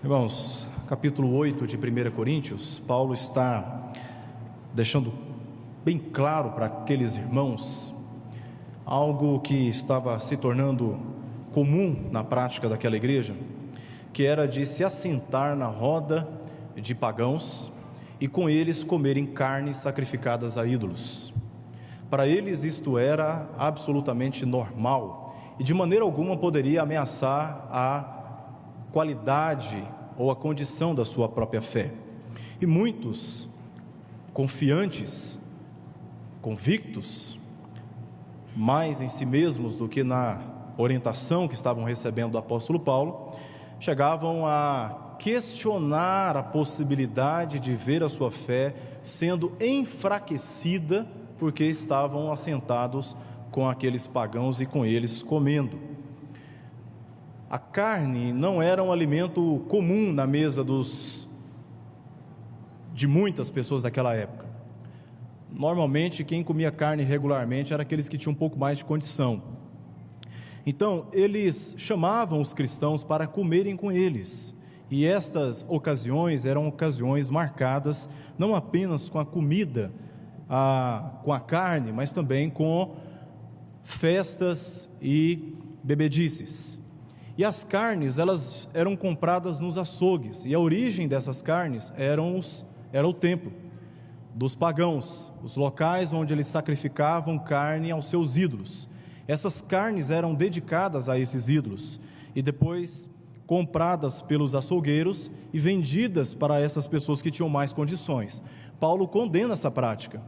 Irmãos, capítulo 8 de 1 Coríntios, Paulo está deixando bem claro para aqueles irmãos algo que estava se tornando comum na prática daquela igreja, que era de se assentar na roda de pagãos e com eles comerem carnes sacrificadas a ídolos. Para eles isto era absolutamente normal e de maneira alguma poderia ameaçar a qualidade ou a condição da sua própria fé. E muitos, confiantes, convictos, mais em si mesmos do que na orientação que estavam recebendo do apóstolo Paulo, chegavam a questionar a possibilidade de ver a sua fé sendo enfraquecida porque estavam assentados com aqueles pagãos e com eles comendo. A carne não era um alimento comum na mesa de muitas pessoas daquela época. Normalmente quem comia carne regularmente era aqueles que tinham um pouco mais de condição. Então eles chamavam os cristãos para comerem com eles, e estas ocasiões eram ocasiões marcadas não apenas com a comida, com a carne, mas também com festas e bebedices. E as carnes, elas eram compradas nos açougues, e a origem dessas carnes era o templo dos pagãos, os locais onde eles sacrificavam carne aos seus ídolos. Essas carnes eram dedicadas a esses ídolos, e depois compradas pelos açougueiros e vendidas para essas pessoas que tinham mais condições. Paulo condena essa prática.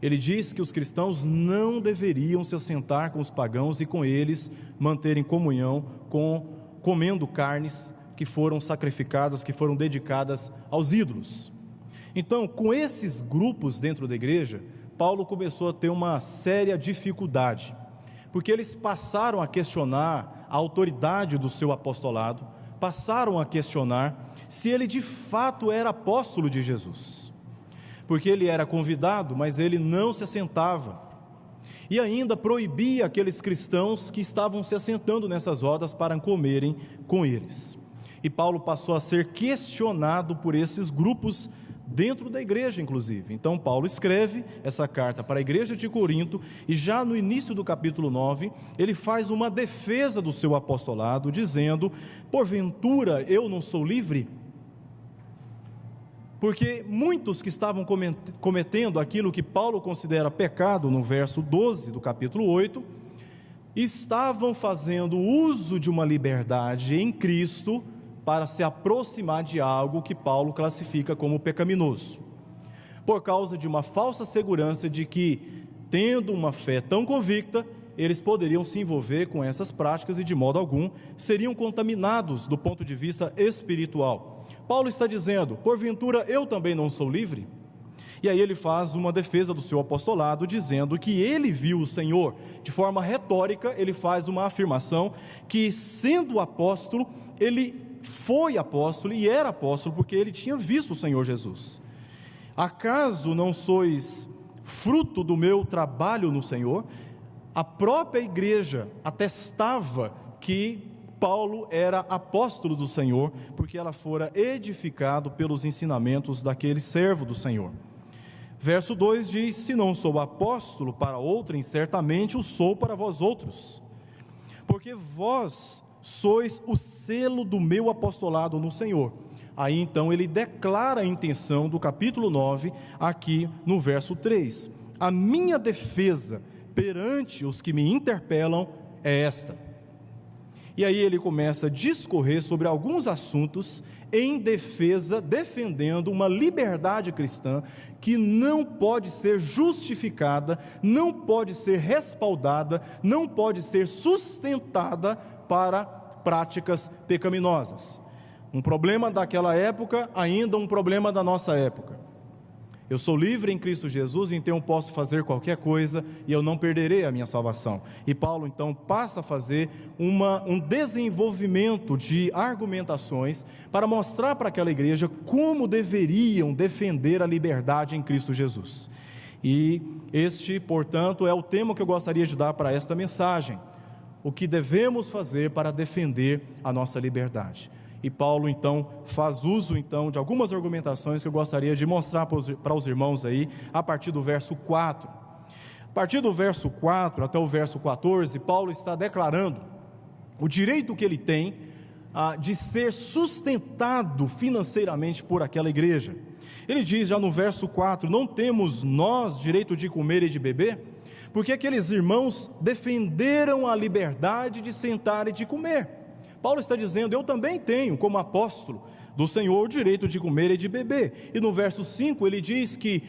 Ele diz que os cristãos não deveriam se assentar com os pagãos e com eles manterem comunhão comendo carnes que foram sacrificadas, que foram dedicadas aos ídolos. Então, com esses grupos dentro da igreja, Paulo começou a ter uma séria dificuldade, porque eles passaram a questionar a autoridade do seu apostolado, passaram a questionar se ele de fato era apóstolo de Jesus, porque ele era convidado, mas ele não se assentava, e ainda proibia aqueles cristãos que estavam se assentando nessas rodas para comerem com eles. E Paulo passou a ser questionado por esses grupos dentro da igreja, inclusive. Então Paulo escreve essa carta para a igreja de Corinto, e já no início do capítulo 9, ele faz uma defesa do seu apostolado, dizendo: porventura eu não sou livre? Porque muitos que estavam cometendo aquilo que Paulo considera pecado, no verso 12 do capítulo 8, estavam fazendo uso de uma liberdade em Cristo para se aproximar de algo que Paulo classifica como pecaminoso, por causa de uma falsa segurança de que, tendo uma fé tão convicta, eles poderiam se envolver com essas práticas e de modo algum seriam contaminados do ponto de vista espiritual. Paulo está dizendo: porventura eu também não sou livre? E aí ele faz uma defesa do seu apostolado, dizendo que ele viu o Senhor. De forma retórica, ele faz uma afirmação que, sendo apóstolo, ele foi apóstolo e era apóstolo porque ele tinha visto o Senhor Jesus. Acaso não sois fruto do meu trabalho no Senhor? A própria igreja atestava que Paulo era apóstolo do Senhor, porque ela fora edificado pelos ensinamentos daquele servo do Senhor. Verso 2 diz: se não sou apóstolo para outrem, certamente o sou para vós outros, porque vós sois o selo do meu apostolado no Senhor. Aí então ele declara a intenção do capítulo 9, aqui no verso 3. A minha defesa perante os que me interpelam é esta. E aí ele começa a discorrer sobre alguns assuntos em defesa, defendendo uma liberdade cristã que não pode ser justificada, não pode ser respaldada, não pode ser sustentada para práticas pecaminosas. Um problema daquela época, ainda um problema da nossa época. Eu sou livre em Cristo Jesus, então eu posso fazer qualquer coisa e eu não perderei a minha salvação. E Paulo então passa a fazer um desenvolvimento de argumentações para mostrar para aquela igreja como deveriam defender a liberdade em Cristo Jesus. E este, portanto, é o tema que eu gostaria de dar para esta mensagem: o que devemos fazer para defender a nossa liberdade. E Paulo então faz uso então de algumas argumentações que eu gostaria de mostrar para os irmãos aí, a partir do verso 4. A partir do verso 4 até o verso 14, Paulo está declarando o direito que ele tem de ser sustentado financeiramente por aquela igreja. Ele diz já no verso 4: não temos nós direito de comer e de beber? Porque aqueles irmãos defenderam a liberdade de sentar e de comer. Paulo está dizendo: eu também tenho, como apóstolo do Senhor, o direito de comer e de beber. E no verso 5 ele diz que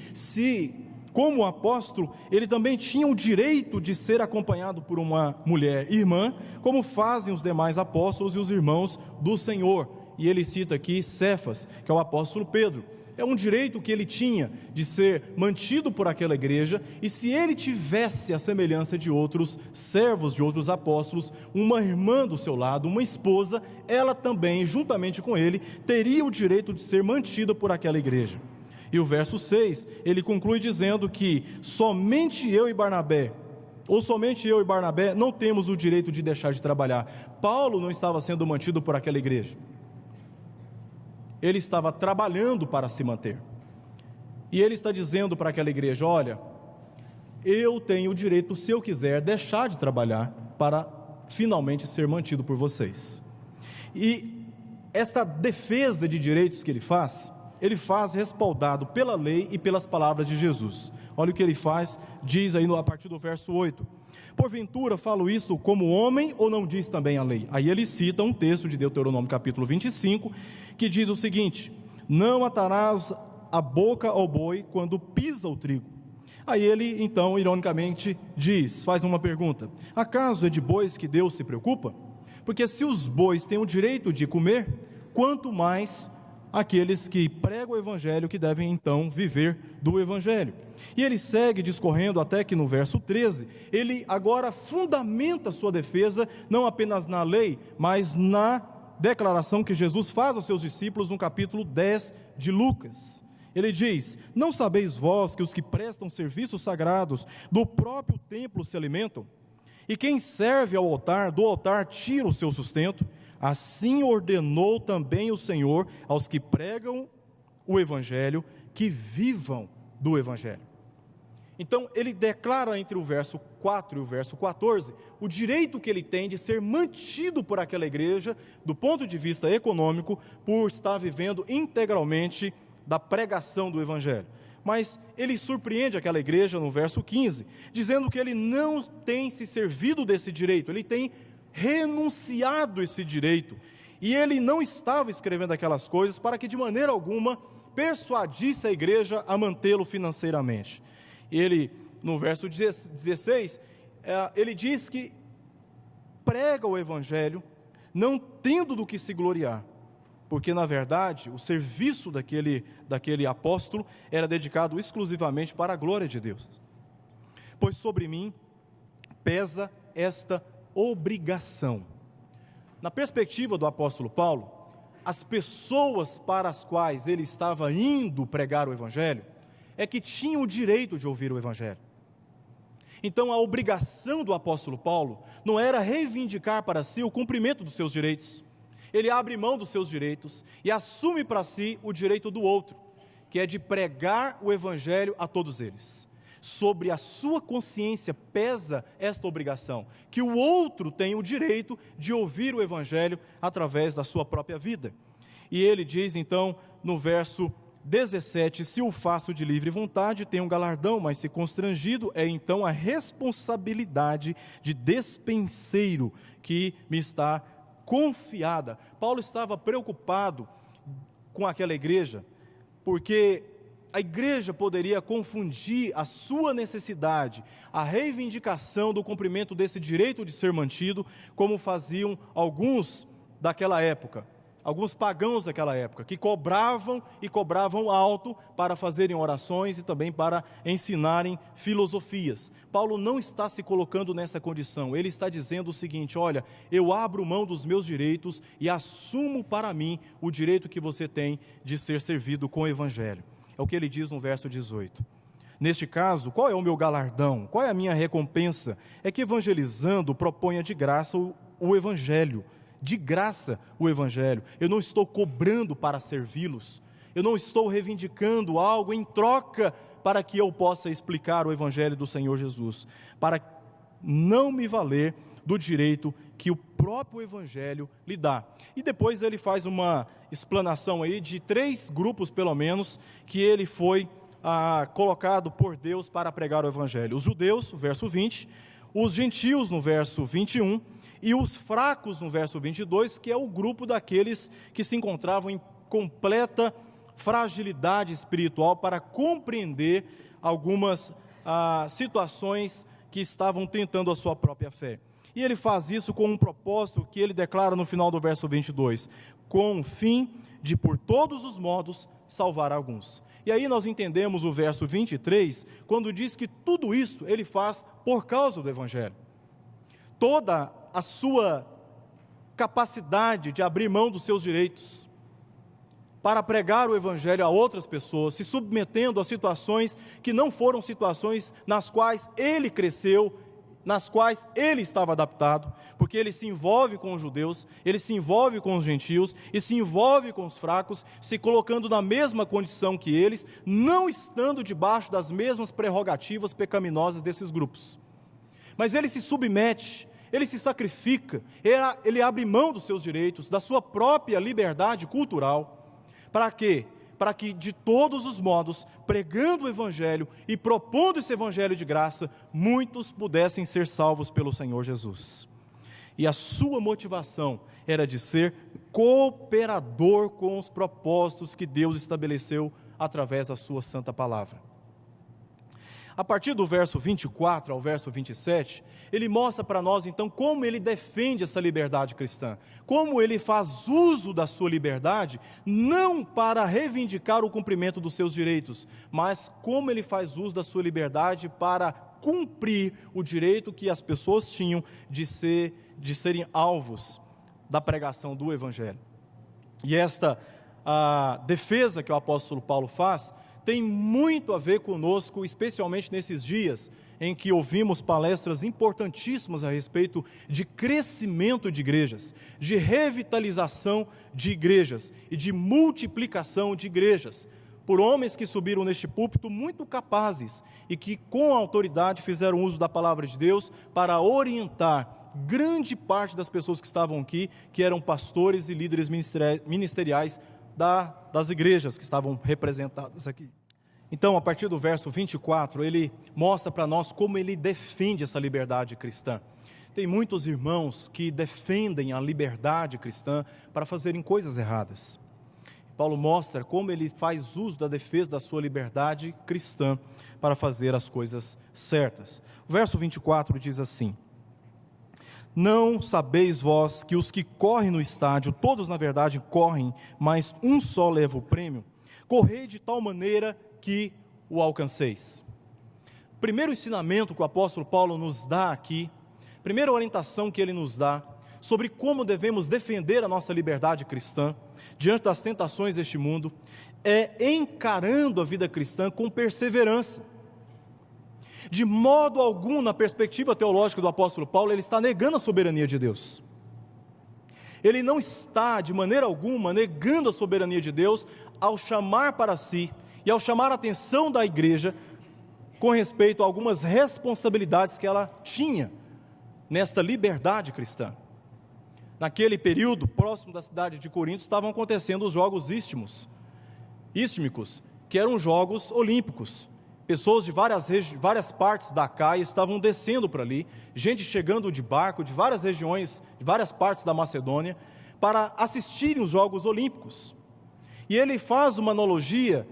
como apóstolo, ele também tinha o direito de ser acompanhado por uma mulher irmã, como fazem os demais apóstolos e os irmãos do Senhor. E ele cita aqui Cefas, que é o apóstolo Pedro. É um direito que ele tinha de ser mantido por aquela igreja, e se ele tivesse a semelhança de outros servos, de outros apóstolos, uma irmã do seu lado, uma esposa, ela também, juntamente com ele, teria o direito de ser mantida por aquela igreja. E o verso 6, ele conclui dizendo que somente eu e Barnabé não temos o direito de deixar de trabalhar. Paulo não estava sendo mantido por aquela igreja. Ele estava trabalhando para se manter. E ele está dizendo para aquela igreja: olha, eu tenho o direito, se eu quiser, deixar de trabalhar para finalmente ser mantido por vocês. E esta defesa de direitos que ele faz respaldado pela lei e pelas palavras de Jesus. Olha o que ele faz, diz aí a partir do verso 8: porventura falo isso como homem, ou não diz também a lei? Aí ele cita um texto de Deuteronômio capítulo 25, que diz o seguinte: não atarás a boca ao boi quando pisa o trigo. Aí ele então ironicamente faz uma pergunta: acaso é de bois que Deus se preocupa? Porque se os bois têm o direito de comer, quanto mais aqueles que pregam o evangelho, que devem então viver do evangelho. E ele segue discorrendo até que no verso 13, ele agora fundamenta sua defesa, não apenas na lei, mas na declaração que Jesus faz aos seus discípulos no capítulo 10 de Lucas. Ele diz: não sabeis vós que os que prestam serviços sagrados do próprio templo se alimentam? E quem serve ao altar, do altar tira o seu sustento? Assim ordenou também o Senhor aos que pregam o evangelho, que vivam do evangelho. Então ele declara entre o verso 4 e o verso 14, o direito que ele tem de ser mantido por aquela igreja, do ponto de vista econômico, por estar vivendo integralmente da pregação do evangelho. Mas ele surpreende aquela igreja no verso 15, dizendo que ele não tem se servido desse direito, ele tem renunciado esse direito, e ele não estava escrevendo aquelas coisas para que de maneira alguma persuadisse a igreja a mantê-lo financeiramente. Ele, no verso 16, ele diz que prega o evangelho não tendo do que se gloriar, porque na verdade o serviço daquele apóstolo era dedicado exclusivamente para a glória de Deus. Pois sobre mim pesa esta obrigação. Na perspectiva do apóstolo Paulo, as pessoas para as quais ele estava indo pregar o evangelho é que tinham o direito de ouvir o evangelho. Então a obrigação do apóstolo Paulo não era reivindicar para si o cumprimento dos seus direitos. Ele abre mão dos seus direitos e assume para si o direito do outro, que é de pregar o evangelho a todos eles. Sobre a sua consciência pesa esta obrigação, que o outro tem o direito de ouvir o evangelho através da sua própria vida. E ele diz então no verso 17, se o faço de livre vontade, tenho um galardão, mas se constrangido, é então a responsabilidade de despenseiro que me está confiada. Paulo estava preocupado com aquela igreja, porque a igreja poderia confundir a sua necessidade, a reivindicação do cumprimento desse direito de ser mantido, como faziam alguns daquela época, alguns pagãos daquela época, que cobravam e cobravam alto para fazerem orações e também para ensinarem filosofias. Paulo não está se colocando nessa condição, ele está dizendo o seguinte: olha, eu abro mão dos meus direitos e assumo para mim o direito que você tem de ser servido com o evangelho. É o que ele diz no verso 18. Neste caso, qual é o meu galardão? Qual é a minha recompensa? É que evangelizando proponha de graça o evangelho, de graça o Evangelho. Eu não estou cobrando para servi-los. Eu não estou reivindicando algo em troca para que eu possa explicar o Evangelho do Senhor Jesus, para não me valer do direito que o próprio Evangelho lhe dá. E depois ele faz uma explanação aí de 3 grupos, pelo menos, que ele foi colocado por Deus para pregar o Evangelho. Os judeus, no verso 20, os gentios, no verso 21, e os fracos, no verso 22, que é o grupo daqueles que se encontravam em completa fragilidade espiritual para compreender algumas situações que estavam tentando a sua própria fé. E ele faz isso com um propósito que ele declara no final do verso 22, com o fim de, por todos os modos, salvar alguns. E aí nós entendemos o verso 23, quando diz que tudo isso ele faz por causa do Evangelho. Toda a sua capacidade de abrir mão dos seus direitos, para pregar o Evangelho a outras pessoas, se submetendo a situações que não foram situações nas quais ele cresceu, nas quais ele estava adaptado, porque ele se envolve com os judeus, ele se envolve com os gentios, e se envolve com os fracos, se colocando na mesma condição que eles, não estando debaixo das mesmas prerrogativas pecaminosas desses grupos. Mas ele se submete, ele se sacrifica, ele abre mão dos seus direitos, da sua própria liberdade cultural. Para quê? Para que de todos os modos, pregando o Evangelho e propondo esse Evangelho de graça, muitos pudessem ser salvos pelo Senhor Jesus. E a sua motivação era de ser cooperador com os propósitos que Deus estabeleceu através da sua santa palavra. A partir do verso 24 ao verso 27, ele mostra para nós então como ele defende essa liberdade cristã, como ele faz uso da sua liberdade, não para reivindicar o cumprimento dos seus direitos, mas como ele faz uso da sua liberdade para cumprir o direito que as pessoas tinham de serem alvos da pregação do Evangelho. E esta defesa que o apóstolo Paulo faz, tem muito a ver conosco, especialmente nesses dias em que ouvimos palestras importantíssimas a respeito de crescimento de igrejas, de revitalização de igrejas e de multiplicação de igrejas, por homens que subiram neste púlpito muito capazes e que com autoridade fizeram uso da palavra de Deus para orientar grande parte das pessoas que estavam aqui, que eram pastores e líderes ministeriais das igrejas que estavam representadas aqui. Então, a partir do verso 24, ele mostra para nós como ele defende essa liberdade cristã. Tem muitos irmãos que defendem a liberdade cristã para fazerem coisas erradas. Paulo mostra como ele faz uso da defesa da sua liberdade cristã para fazer as coisas certas. O verso 24 diz assim: não sabeis vós que os que correm no estádio, todos na verdade correm, mas um só leva o prêmio? Correi de tal maneira que o alcanceis. Primeiro ensinamento que o apóstolo Paulo nos dá aqui, primeira orientação que ele nos dá sobre como devemos defender a nossa liberdade cristã diante das tentações deste mundo, é encarando a vida cristã com perseverança. De modo algum, na perspectiva teológica do apóstolo Paulo, ele está negando a soberania de Deus. Ele não está, de maneira alguma, negando a soberania de Deus ao chamar para si e ao chamar a atenção da igreja com respeito a algumas responsabilidades que ela tinha nesta liberdade cristã. Naquele período, próximo da cidade de Corinto, estavam acontecendo os Jogos Istmicos, que eram Jogos Olímpicos. Pessoas de várias partes da Acaia estavam descendo para ali, gente chegando de barco de várias regiões, de várias partes da Macedônia, para assistirem os Jogos Olímpicos. E ele faz uma analogia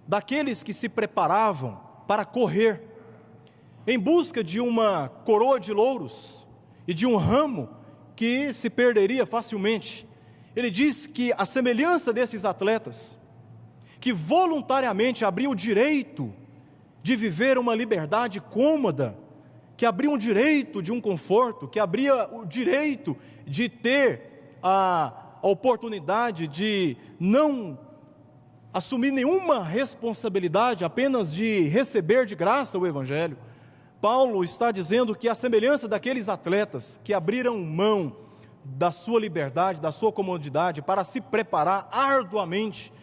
daqueles que se preparavam para correr, em busca de uma coroa de louros e de um ramo que se perderia facilmente. Ele diz que a semelhança desses atletas, que voluntariamente abriam o direito de viver uma liberdade cômoda, que abria o direito de um conforto, que abria o direito de ter a oportunidade de não assumir nenhuma responsabilidade, apenas de receber de graça o Evangelho. Paulo está dizendo que a semelhança daqueles atletas que abriram mão da sua liberdade, da sua comodidade, para se preparar arduamente,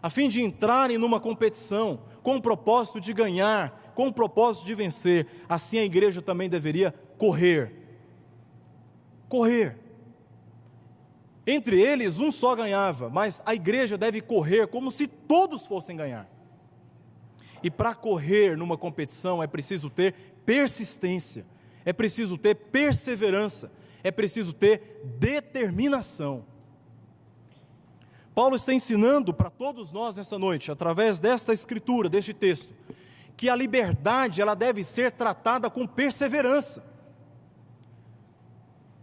a fim de entrarem numa competição, com o propósito de ganhar, com o propósito de vencer. Assim a igreja também deveria correr. Correr. Entre eles, um só ganhava, mas a igreja deve correr como se todos fossem ganhar. E para correr numa competição é preciso ter persistência, é preciso ter perseverança, é preciso ter determinação. Paulo está ensinando para todos nós nessa noite, através desta escritura, deste texto, que a liberdade ela deve ser tratada com perseverança.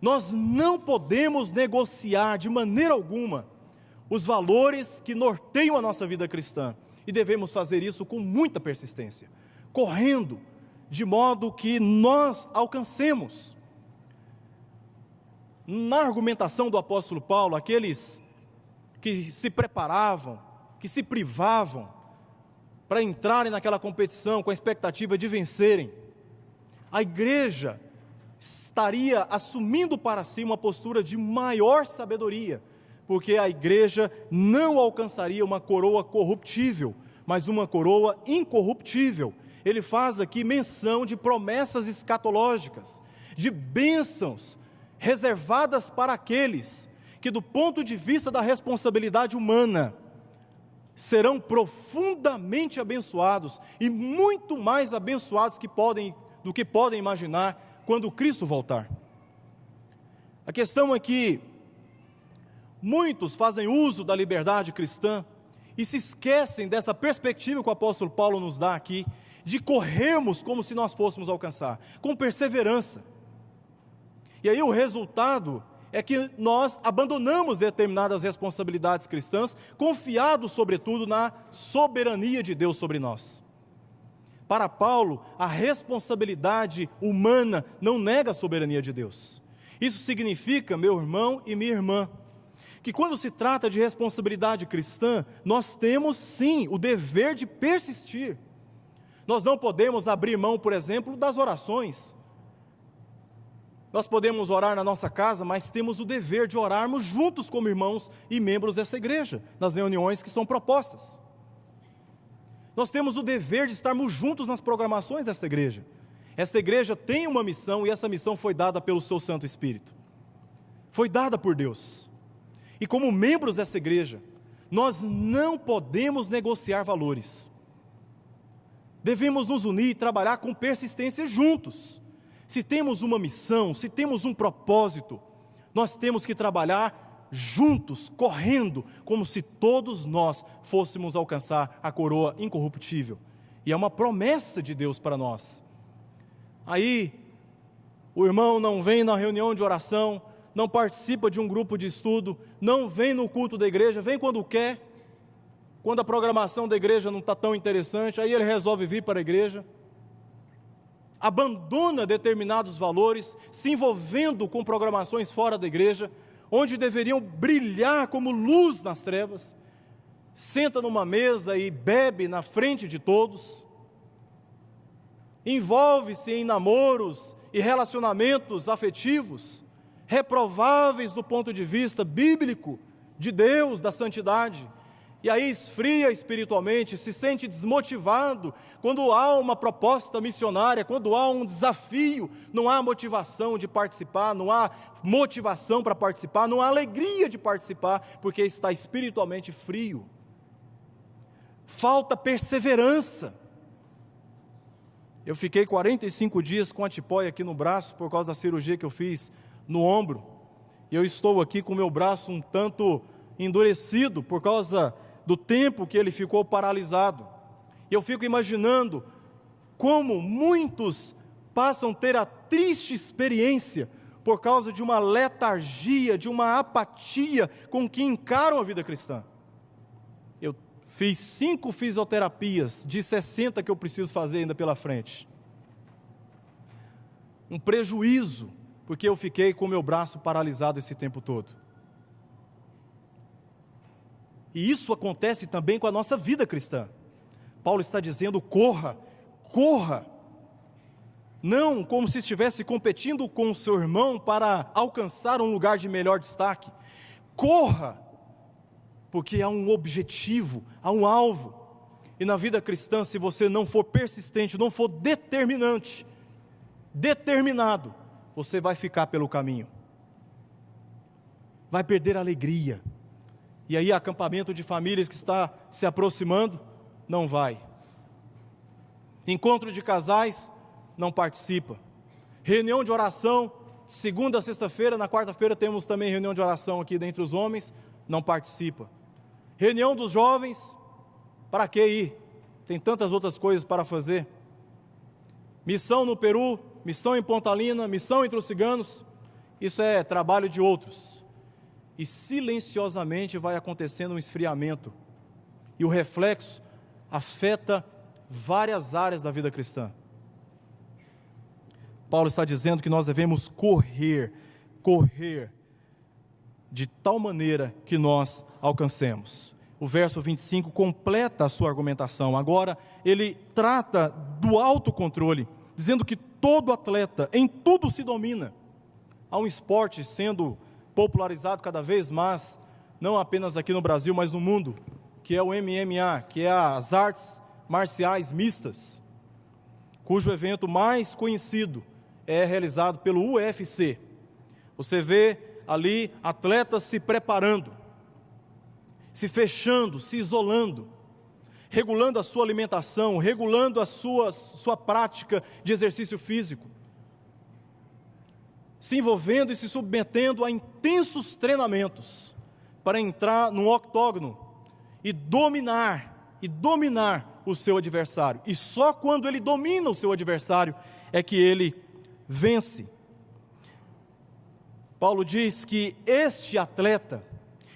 Nós não podemos negociar de maneira alguma os valores que norteiam a nossa vida cristã, e devemos fazer isso com muita persistência, correndo, de modo que nós alcancemos. Na argumentação do apóstolo Paulo, aqueles que se preparavam, que se privavam para entrarem naquela competição com a expectativa de vencerem, a igreja estaria assumindo para si uma postura de maior sabedoria, porque a igreja não alcançaria uma coroa corruptível, mas uma coroa incorruptível. Ele faz aqui menção de promessas escatológicas, de bênçãos reservadas para aqueles que, do ponto de vista da responsabilidade humana, serão profundamente abençoados, e muito mais abençoados do que podem imaginar, quando Cristo voltar. A questão é que muitos fazem uso da liberdade cristã e se esquecem dessa perspectiva que o apóstolo Paulo nos dá aqui, de corrermos como se nós fôssemos alcançar, com perseverança. E aí o resultado é que nós abandonamos determinadas responsabilidades cristãs, confiados sobretudo na soberania de Deus sobre nós. Para Paulo, a responsabilidade humana não nega a soberania de Deus. Isso significa, meu irmão e minha irmã, que quando se trata de responsabilidade cristã, nós temos sim o dever de persistir. Nós não podemos abrir mão, por exemplo, das orações. Nós podemos orar na nossa casa, mas temos o dever de orarmos juntos como irmãos e membros dessa igreja, nas reuniões que são propostas. Nós temos o dever de estarmos juntos nas programações dessa igreja. Essa igreja tem uma missão, e essa missão foi dada pelo seu Santo Espírito. Foi dada por Deus. E como membros dessa igreja, nós não podemos negociar valores. Devemos nos unir e trabalhar com persistência juntos. Se temos uma missão, se temos um propósito, nós temos que trabalhar juntos, correndo, como se todos nós fôssemos alcançar a coroa incorruptível. E é uma promessa de Deus para nós. Aí, o irmão não vem na reunião de oração, não participa de um grupo de estudo, não vem no culto da igreja, vem quando quer, quando a programação da igreja não está tão interessante, aí ele resolve vir para a igreja, abandona determinados valores, se envolvendo com programações fora da igreja, onde deveriam brilhar como luz nas trevas, senta numa mesa e bebe na frente de todos, envolve-se em namoros e relacionamentos afetivos, reprováveis do ponto de vista bíblico, de Deus, da santidade, e aí esfria espiritualmente, se sente desmotivado, quando há uma proposta missionária, quando há um desafio, não há motivação de participar, não há motivação para participar, não há alegria de participar, porque está espiritualmente frio. Falta perseverança. Eu fiquei 45 dias com a tipóia aqui no braço, por causa da cirurgia que eu fiz no ombro, e eu estou aqui com o meu braço um tanto endurecido, por causa do tempo que ele ficou paralisado. E eu fico imaginando como muitos passam a ter a triste experiência por causa de uma letargia, de uma apatia com que encaram a vida cristã. Eu fiz 5 fisioterapias de 60 que eu preciso fazer ainda pela frente. Um prejuízo, porque eu fiquei com o meu braço paralisado esse tempo todo. E isso acontece também com a nossa vida cristã. Paulo está dizendo: corra, corra. não como se estivesse competindo com o seu irmão para alcançar um lugar de melhor destaque. Corra, porque há um objetivo, há um alvo. E na vida cristã, se você não for persistente, não for determinado, você vai ficar pelo caminho, vai perder a alegria. E aí acampamento de famílias que está se aproximando, não vai. Encontro de casais, não participa. Reunião de oração, segunda a sexta-feira, na quarta-feira temos também reunião de oração aqui dentre os homens, não participa. Reunião dos jovens, para que ir? Tem tantas outras coisas para fazer. Missão no Peru, missão em Pontalina, missão entre os ciganos, isso é trabalho de outros. E silenciosamente vai acontecendo um esfriamento. E o reflexo afeta várias áreas da vida cristã. Paulo está dizendo que nós devemos correr de tal maneira que nós alcancemos. O verso 25 completa a sua argumentação. Agora ele trata do autocontrole, dizendo que todo atleta em tudo se domina. Há um esporte sendo popularizado cada vez mais, não apenas aqui no Brasil, mas no mundo, que é o MMA, que é as artes marciais mistas, cujo evento mais conhecido é realizado pelo UFC. Você vê ali atletas se preparando, se fechando, se isolando, regulando a sua alimentação, regulando a sua prática de exercício físico, se envolvendo e se submetendo a intensos treinamentos para entrar no octógono e dominar o seu adversário. E só quando ele domina o seu adversário é que ele vence. Paulo diz que este atleta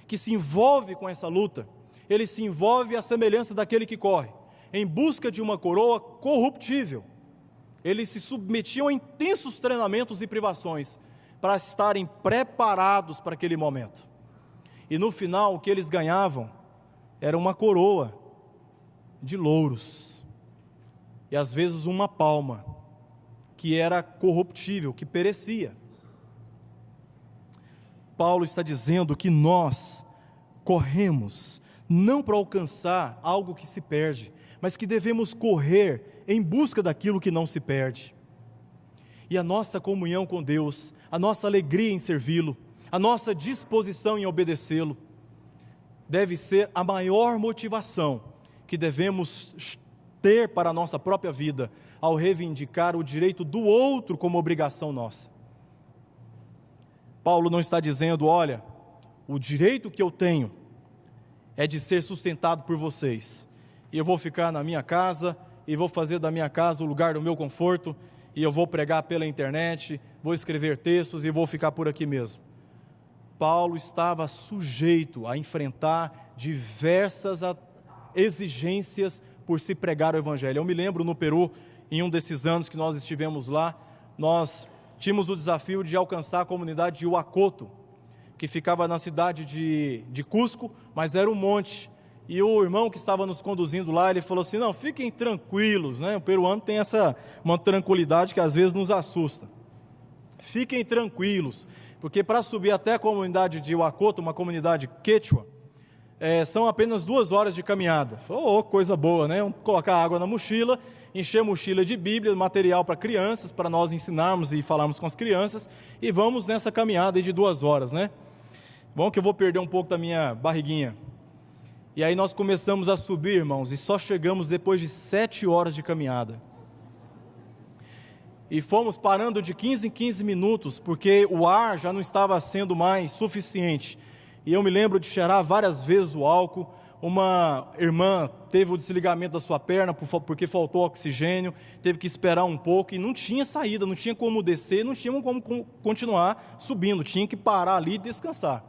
que se envolve com essa luta, ele se envolve à semelhança daquele que corre em busca de uma coroa corruptível. Eles se submetiam a intensos treinamentos e privações para estarem preparados para aquele momento. E no final o que eles ganhavam era uma coroa de louros e às vezes uma palma que era corruptível, que perecia. Paulo está dizendo que nós corremos não para alcançar algo que se perde, mas que devemos correr em busca daquilo que não se perde. E a nossa comunhão com Deus, a nossa alegria em servi-lo, a nossa disposição em obedecê-lo, deve ser a maior motivação que devemos ter para a nossa própria vida, ao reivindicar o direito do outro como obrigação nossa. Paulo não está dizendo, olha, o direito que eu tenho é de ser sustentado por vocês, e eu vou ficar na minha casa, e vou fazer da minha casa o lugar do meu conforto, e eu vou pregar pela internet, vou escrever textos e vou ficar por aqui mesmo. Paulo estava sujeito a enfrentar diversas exigências por se pregar o Evangelho. Eu me lembro no Peru, em um desses anos que nós estivemos lá, nós tínhamos o desafio de alcançar a comunidade de Huacoto, que ficava na cidade de Cusco, mas era um monte. E o irmão que estava nos conduzindo lá, ele falou assim, não, fiquem tranquilos, né? O peruano tem uma tranquilidade que às vezes nos assusta. Fiquem tranquilos, porque para subir até a comunidade de Huacoto, uma comunidade quechua, são apenas 2 horas de caminhada. Falou, coisa boa, né? Vamos colocar água na mochila, encher a mochila de Bíblia, material para crianças, para nós ensinarmos e falarmos com as crianças, e vamos nessa caminhada aí de 2 horas, né? Bom que eu vou perder um pouco da minha barriguinha. E aí nós começamos a subir, irmãos, e só chegamos depois de 7 horas de caminhada. E fomos parando de 15 em 15 minutos, porque o ar já não estava sendo mais suficiente. E eu me lembro de cheirar várias vezes o álcool. Uma irmã teve o desligamento da sua perna porque faltou oxigênio, teve que esperar um pouco e não tinha saída, não tinha como descer, não tinha como continuar subindo, tinha que parar ali e descansar.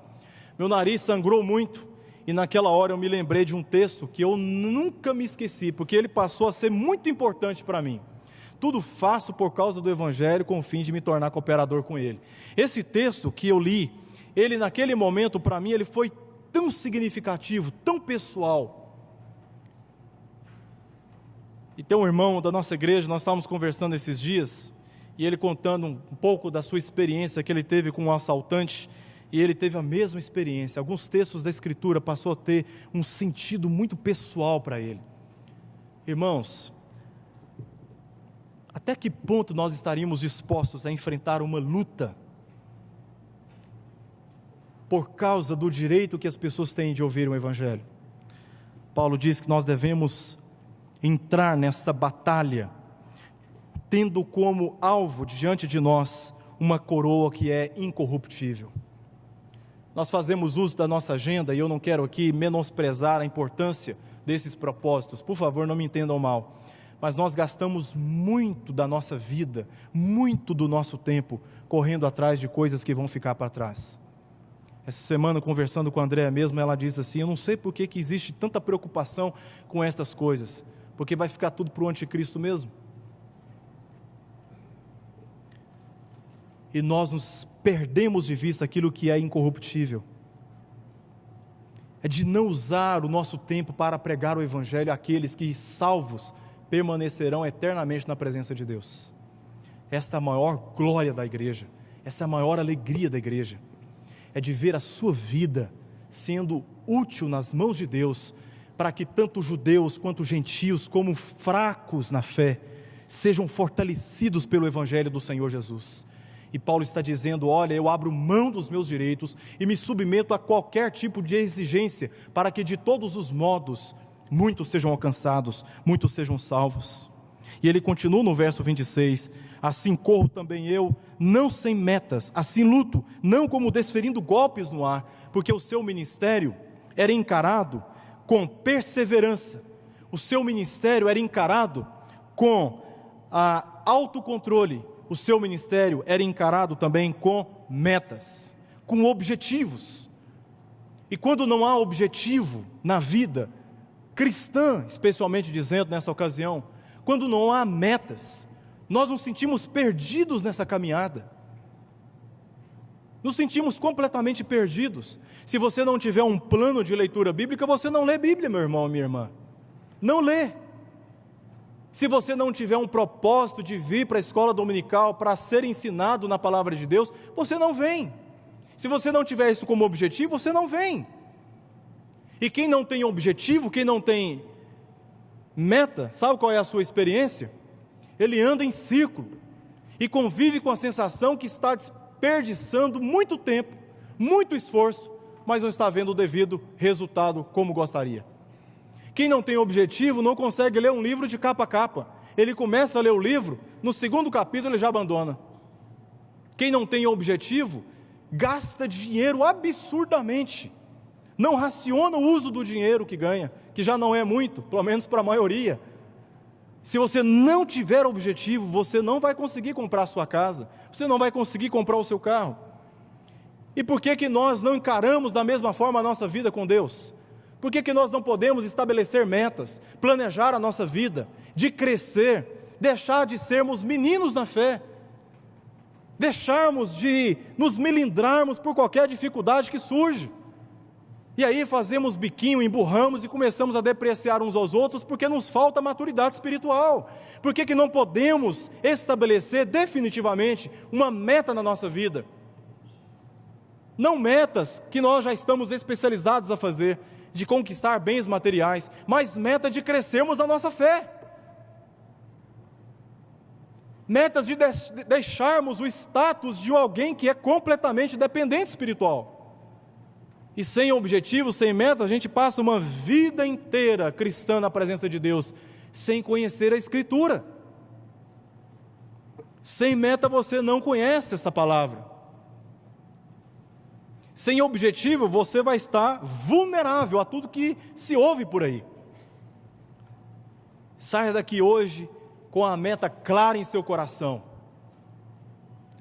Meu nariz sangrou muito e naquela hora eu me lembrei de um texto que eu nunca me esqueci, porque ele passou a ser muito importante para mim. Tudo faço por causa do Evangelho com o fim de me tornar cooperador com ele. Esse texto que eu li, ele naquele momento para mim ele foi tão significativo, tão pessoal. E tem um irmão da nossa igreja, nós estávamos conversando esses dias, e ele contando um pouco da sua experiência que ele teve com um assaltante, e ele teve a mesma experiência. Alguns textos da Escritura passou a ter um sentido muito pessoal para ele. Irmãos, até que ponto nós estaríamos dispostos a enfrentar uma luta por causa do direito que as pessoas têm de ouvir o Evangelho? Paulo diz que nós devemos entrar nesta batalha, tendo como alvo diante de nós uma coroa que é incorruptível. Nós fazemos uso da nossa agenda, e eu não quero aqui menosprezar a importância desses propósitos, por favor, não me entendam mal, mas nós gastamos muito da nossa vida, muito do nosso tempo, correndo atrás de coisas que vão ficar para trás. Essa semana, conversando com a Andréa mesmo, ela disse assim: eu não sei por que existe tanta preocupação com estas coisas, porque vai ficar tudo para o anticristo mesmo. E nós nos perdemos de vista aquilo que é incorruptível. É de não usar o nosso tempo para pregar o Evangelho àqueles que, salvos, permanecerão eternamente na presença de Deus. Esta é a maior glória da igreja, essa é a maior alegria da igreja, é de ver a sua vida sendo útil nas mãos de Deus, para que tanto judeus quanto gentios, como fracos na fé, sejam fortalecidos pelo Evangelho do Senhor Jesus. E Paulo está dizendo: olha, eu abro mão dos meus direitos e me submeto a qualquer tipo de exigência, para que de todos os modos, muitos sejam alcançados, muitos sejam salvos. E ele continua no verso 26, assim corro também eu, não sem metas, assim luto, não como desferindo golpes no ar, porque o seu ministério era encarado com perseverança, o seu ministério era encarado com autocontrole, o seu ministério era encarado também com metas, com objetivos. E quando não há objetivo na vida cristã, especialmente dizendo nessa ocasião, quando não há metas, nós nos sentimos perdidos nessa caminhada, nos sentimos completamente perdidos. Se você não tiver um plano de leitura bíblica, você não lê Bíblia, meu irmão e minha irmã, não lê. Se você não tiver um propósito de vir para a escola dominical para ser ensinado na palavra de Deus, você não vem. Se você não tiver isso como objetivo, você não vem. E quem não tem objetivo, quem não tem meta, sabe qual é a sua experiência? Ele anda em círculo e convive com a sensação que está desperdiçando muito tempo, muito esforço, mas não está vendo o devido resultado como gostaria. Quem não tem objetivo não consegue ler um livro de capa a capa. Ele começa a ler o livro, no segundo capítulo ele já abandona. Quem não tem objetivo, gasta dinheiro absurdamente, não raciona o uso do dinheiro que ganha, que já não é muito, pelo menos para a maioria. Se você não tiver objetivo, você não vai conseguir comprar a sua casa, você não vai conseguir comprar o seu carro. E por que nós não encaramos da mesma forma a nossa vida com Deus? Por que nós não podemos estabelecer metas, planejar a nossa vida, de crescer, deixar de sermos meninos na fé, deixarmos de nos melindrarmos por qualquer dificuldade que surge? E aí fazemos biquinho, emburramos e começamos a depreciar uns aos outros porque nos falta maturidade espiritual. Por que não podemos estabelecer definitivamente uma meta na nossa vida? Não metas que nós já estamos especializados a fazer, de conquistar bens materiais, mas meta de crescermos na nossa fé. Metas de deixarmos o status de alguém que é completamente dependente espiritual. E sem objetivo, sem meta, a gente passa uma vida inteira cristã na presença de Deus, sem conhecer a Escritura. Sem meta você não conhece essa palavra. Sem objetivo você vai estar vulnerável a tudo que se ouve por aí. Saia daqui hoje com a meta clara em seu coração.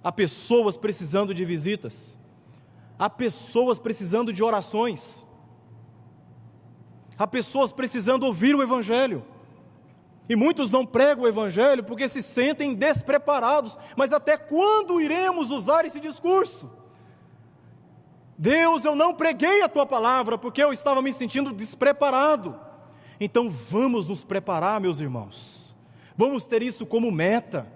Há pessoas precisando de visitas, há pessoas precisando de orações, há pessoas precisando ouvir o Evangelho, e muitos não pregam o Evangelho porque se sentem despreparados. Mas até quando iremos usar esse discurso? Deus, eu não preguei a Tua palavra porque eu estava me sentindo despreparado. Então vamos nos preparar, meus irmãos, vamos ter isso como meta.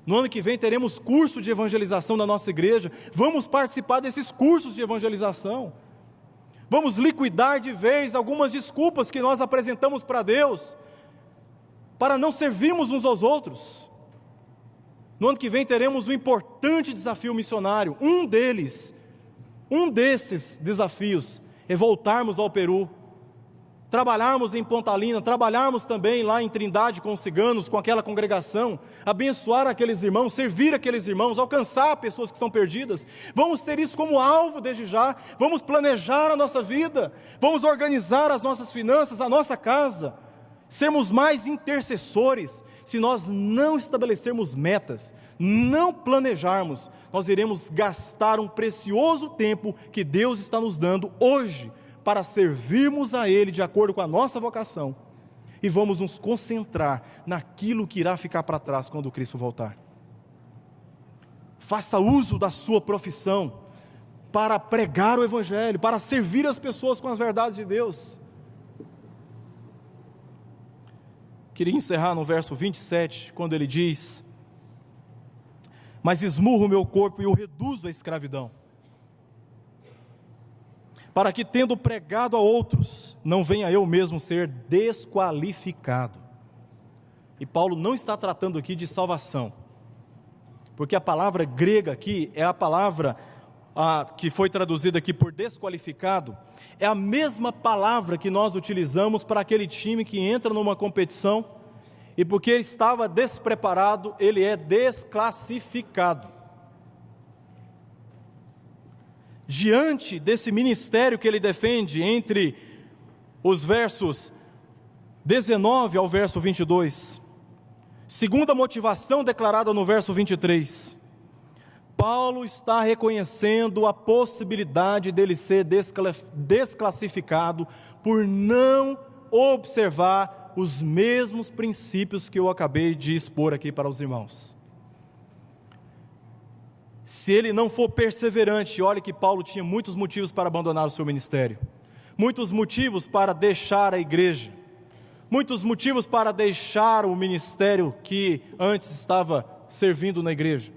No ano que vem teremos curso de evangelização na nossa igreja. Vamos participar desses cursos de evangelização. Vamos liquidar de vez algumas desculpas que nós apresentamos para Deus, para não servirmos uns aos outros. No ano que vem teremos um importante desafio missionário. Um desses desafios é voltarmos ao Peru, trabalharmos em Pontalina, trabalharmos também lá em Trindade com os ciganos, com aquela congregação, abençoar aqueles irmãos, servir aqueles irmãos, alcançar pessoas que estão perdidas. Vamos ter isso como alvo desde já, vamos planejar a nossa vida, vamos organizar as nossas finanças, a nossa casa, sermos mais intercessores. Se nós não estabelecermos metas, não planejarmos, nós iremos gastar um precioso tempo que Deus está nos dando hoje, para servirmos a Ele de acordo com a nossa vocação, e vamos nos concentrar naquilo que irá ficar para trás quando Cristo voltar. Faça uso da sua profissão para pregar o Evangelho, para servir as pessoas com as verdades de Deus. Queria encerrar no verso 27, quando ele diz: mas esmurro o meu corpo e o reduzo à escravidão, para que, tendo pregado a outros, não venha eu mesmo ser desqualificado. E Paulo não está tratando aqui de salvação, porque a palavra grega aqui é a palavra que foi traduzida aqui por desqualificado, é a mesma palavra que nós utilizamos para aquele time que entra numa competição, e porque ele estava despreparado, ele é desclassificado. Diante desse ministério que ele defende, entre os versos 19 ao verso 22, segunda motivação declarada no verso 23, Paulo está reconhecendo a possibilidade dele ser desclassificado por não observar os mesmos princípios que eu acabei de expor aqui para os irmãos. Se ele não for perseverante, olha que Paulo tinha muitos motivos para abandonar o seu ministério, muitos motivos para deixar a igreja, muitos motivos para deixar o ministério que antes estava servindo na igreja,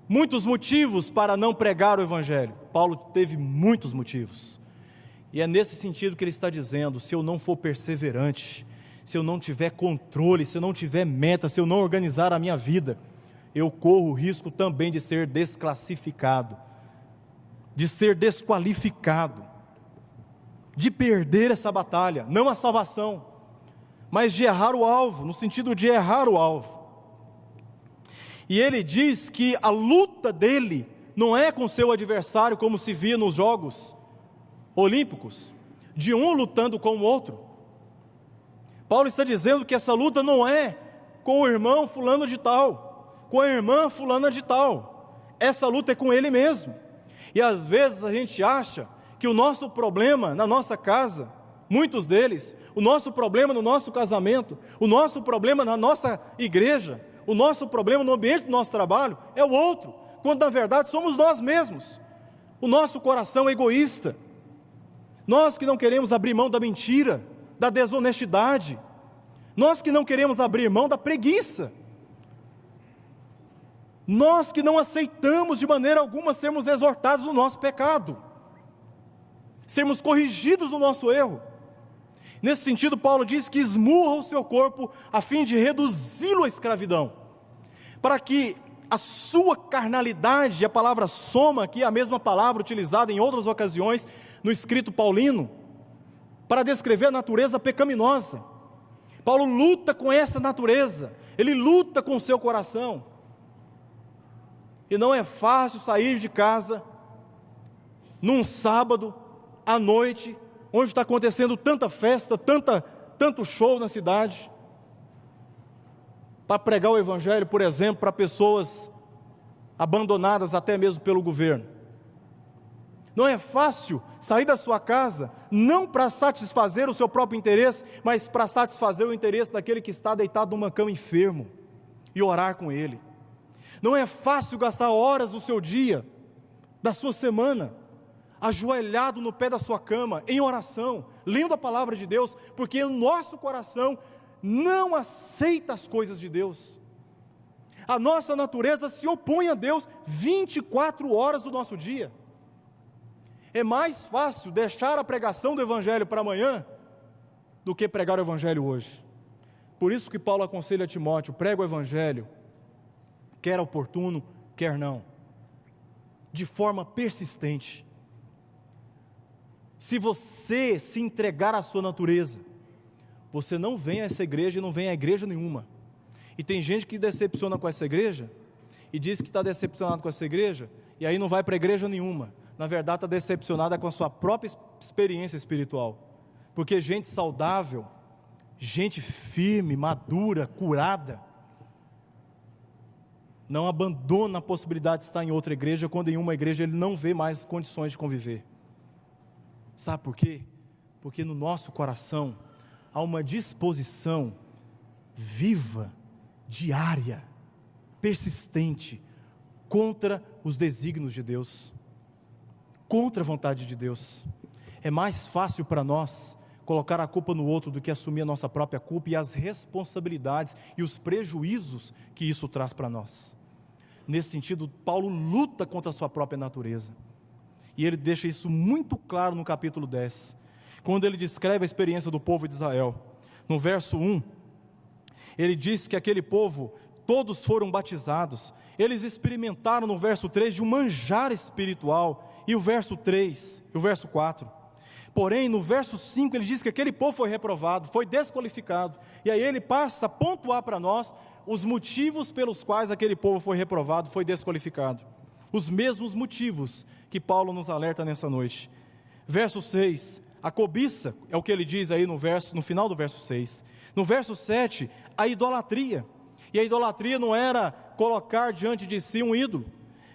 muitos motivos para não pregar o Evangelho. Paulo teve muitos motivos, e é nesse sentido que ele está dizendo: se eu não for perseverante, se eu não tiver controle, se eu não tiver meta, se eu não organizar a minha vida, eu corro o risco também de ser desclassificado, de ser desqualificado, de perder essa batalha, não a salvação, mas de errar o alvo, no sentido de errar o alvo. E ele diz que a luta dele não é com seu adversário, como se via nos Jogos Olímpicos, de um lutando com o outro. Paulo está dizendo que essa luta não é com o irmão fulano de tal, com a irmã fulana de tal, essa luta é com ele mesmo. E às vezes a gente acha que o nosso problema na nossa casa, muitos deles, o nosso problema no nosso casamento, o nosso problema na nossa igreja, o nosso problema no ambiente do nosso trabalho é o outro, quando na verdade somos nós mesmos. O nosso coração é egoísta, nós que não queremos abrir mão da mentira, da desonestidade, nós que não queremos abrir mão da preguiça, nós que não aceitamos de maneira alguma sermos exortados no nosso pecado, sermos corrigidos no nosso erro. Nesse sentido, Paulo diz que esmurra o seu corpo a fim de reduzi-lo à escravidão, para que a sua carnalidade, a palavra soma aqui é a mesma palavra utilizada em outras ocasiões no escrito paulino, para descrever a natureza pecaminosa. Paulo luta com essa natureza, ele luta com o seu coração. E não é fácil sair de casa num sábado à noite, onde está acontecendo tanta festa, tanto show na cidade, para pregar o Evangelho, por exemplo, para pessoas abandonadas até mesmo pelo governo. Não é fácil sair da sua casa, não para satisfazer o seu próprio interesse, mas para satisfazer o interesse daquele que está deitado numa cama enfermo, e orar com ele. Não é fácil gastar horas do seu dia, da sua semana, ajoelhado no pé da sua cama, em oração, lendo a palavra de Deus, porque o nosso coração não aceita as coisas de Deus. A nossa natureza se opõe a Deus 24 horas do nosso dia. É mais fácil deixar a pregação do Evangelho para amanhã do que pregar o Evangelho hoje. Por isso que Paulo aconselha a Timóteo: prega o Evangelho, quer oportuno, quer não, de forma persistente. Se você se entregar à sua natureza, você não vem a essa igreja e não vem a igreja nenhuma. E tem gente que decepciona com essa igreja, e diz que está decepcionado com essa igreja, e aí não vai para a igreja nenhuma. Na verdade está decepcionada com a sua própria experiência espiritual, porque gente saudável, gente firme, madura, curada, não abandona a possibilidade de estar em outra igreja, quando em uma igreja ele não vê mais condições de conviver. Sabe por quê? Porque no nosso coração há uma disposição viva, diária, persistente, contra os desígnios de Deus, contra a vontade de Deus. É mais fácil para nós colocar a culpa no outro do que assumir a nossa própria culpa e as responsabilidades e os prejuízos que isso traz para nós. Nesse sentido, Paulo luta contra a sua própria natureza, e ele deixa isso muito claro no capítulo 10, quando ele descreve a experiência do povo de Israel. No verso 1, ele diz que aquele povo, todos foram batizados. Eles experimentaram no verso 3 de um manjar espiritual, e o verso 3, e o verso 4. Porém, no verso 5 ele diz que aquele povo foi reprovado, foi desqualificado, e aí ele passa a pontuar para nós os motivos pelos quais aquele povo foi reprovado, foi desqualificado. Os mesmos motivos que Paulo nos alerta nessa noite. Verso 6, a cobiça, é o que ele diz aí no final do verso 6. No verso 7, a idolatria. E a idolatria não era colocar diante de si um ídolo,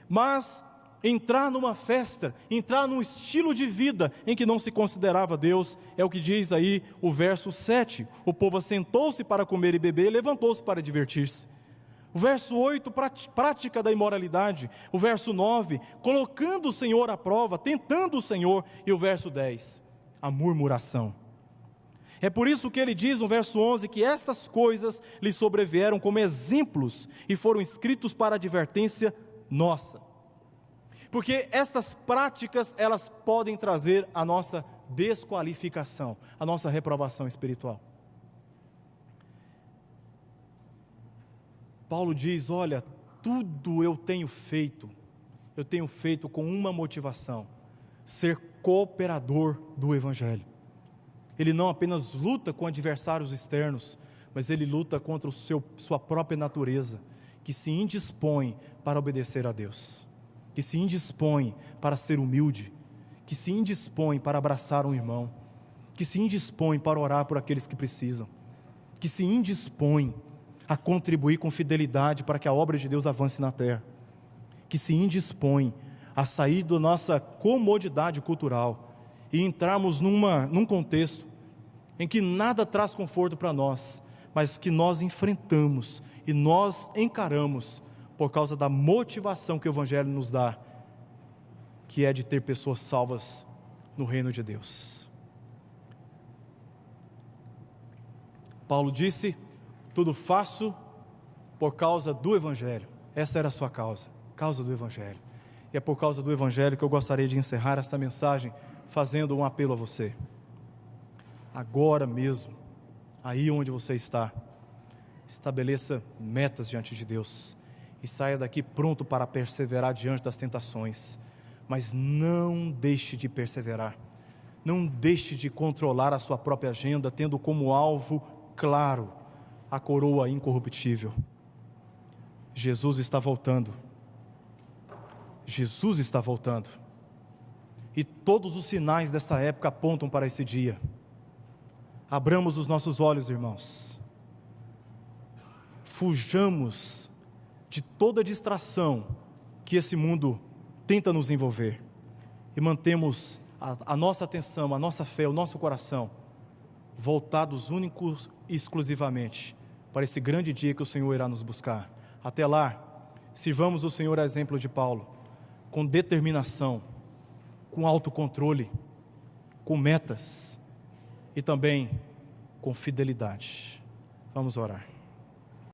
mas entrar numa festa, entrar num estilo de vida em que não se considerava Deus. É o que diz aí o verso 7. O povo assentou-se para comer e beber e levantou-se para divertir-se. O verso 8, prática da imoralidade. O verso 9, colocando o Senhor à prova, tentando o Senhor. E o verso 10, a murmuração. É por isso que ele diz no verso 11, que estas coisas lhe sobrevieram como exemplos e foram escritos para advertência nossa. Porque estas práticas, elas podem trazer a nossa desqualificação, a nossa reprovação espiritual. Paulo diz: olha, tudo eu tenho feito com uma motivação: ser cooperador do Evangelho. Ele não apenas luta com adversários externos, mas ele luta contra sua própria natureza, que se indispõe para obedecer a Deus, que se indispõe para ser humilde, que se indispõe para abraçar um irmão, que se indispõe para orar por aqueles que precisam, que se indispõe a contribuir com fidelidade para que a obra de Deus avance na terra, que se indispõe a sair da nossa comodidade cultural e entrarmos num contexto em que nada traz conforto para nós, mas que nós enfrentamos e nós encaramos por causa da motivação que o Evangelho nos dá, que é de ter pessoas salvas no reino de Deus. Paulo disse: tudo faço por causa do Evangelho. Essa era a sua causa do Evangelho. E é por causa do Evangelho que eu gostaria de encerrar esta mensagem fazendo um apelo a você. Agora mesmo, aí onde você está, estabeleça metas diante de Deus e saia daqui pronto para perseverar diante das tentações, mas não deixe de perseverar, não deixe de controlar a sua própria agenda, tendo como alvo claro a coroa incorruptível. Jesus está voltando, e todos os sinais dessa época apontam para esse dia. Abramos os nossos olhos, irmãos, fujamos de toda distração que esse mundo tenta nos envolver, e mantemos a nossa atenção, a nossa fé, o nosso coração voltados únicos e exclusivamente para esse grande dia que o Senhor irá nos buscar. Até lá, sirvamos o Senhor a exemplo de Paulo, com determinação, com autocontrole, com metas e também com fidelidade. Vamos orar.